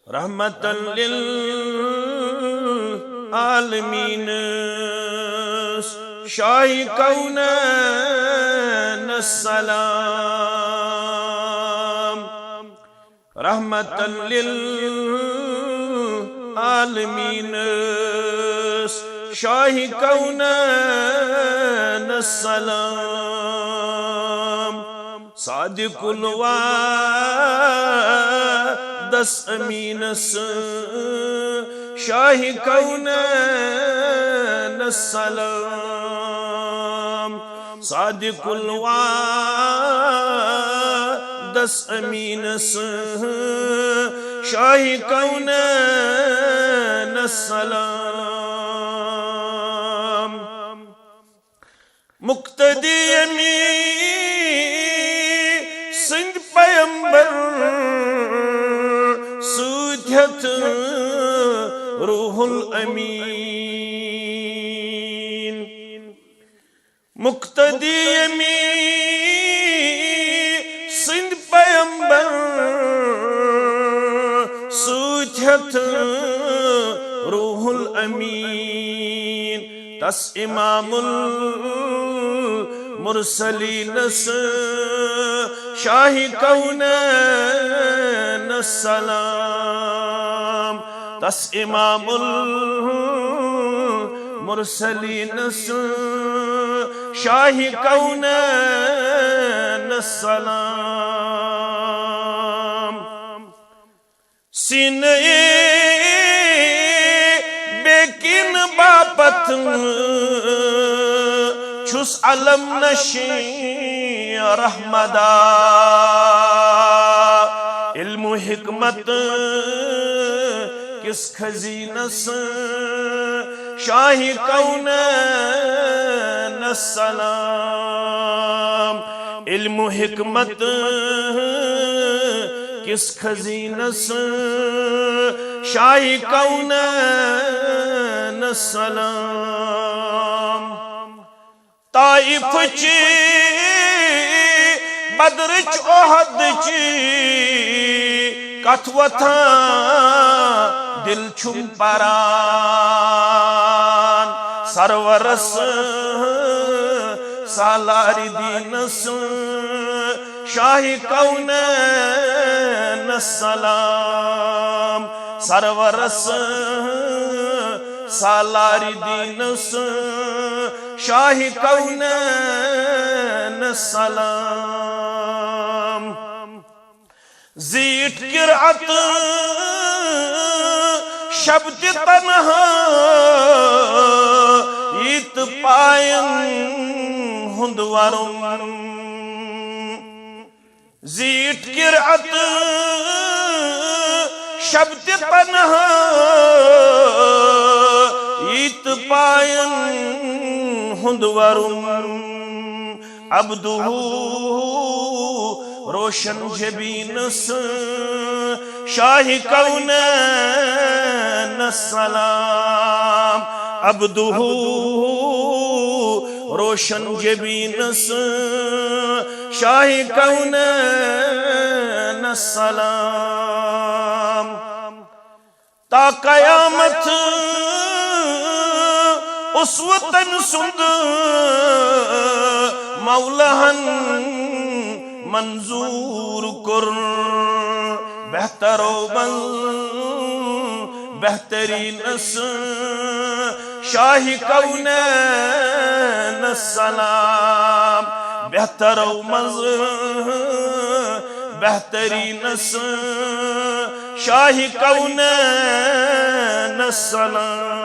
रहमतन लिल आलमीन शाही कौनैन सलाम। रहमतन लिल आलमीन शाही कौनैन सलाम। सादिकुल वादस अमीनस शाही कौनैन सलाम। सादिकुल वादस अमीनस शाही कौनैन सलाम। मुक्तदी अमी सिंध पैगंबर सूध्यत रूहुल अमीन। मुक्तदी अमी सिंध पैगंबर सूध्यत रूहुल अमीन। तस इमामुल मुरसलीनस शाही कौनैन सलाम। तस इमामुल मुरसलीनस शाही कौनैन सलाम। सीने बेकिन बापत छुस अलम नशी रहमदा। इल्मु हिकमत किस खजीनस शाही कौनैन सलाम। इल्मु हिकमत किस खजीनस शाही कौनैन सलाम। ताइफ ची बदर ओहद ची कथवथा दिल छुम परान। सरवरस सालारी दीनस शाही कौनैन सलाम। सरवरस सालारी दीनस शाही कौनैन सलाम। जीट किरात शब्द तन्हा इत पायन हुंदवरुम। जीट किरात शब्द तन्हा इत पायन हुंदवरुम। अब्दुहु रोशन जबीनस शाही कौनैन सलाम। अब्दुहु रोशन जबीनस शाही कौनैन सलाम। ता कयामत उसवतन सुंद मौलहन मंजूर कुर। बेहतरो बल बेहतरीनस शाही कौनैन सलाम। बेहतरो मज बेहतरीनस शाही कौनैन सलाम।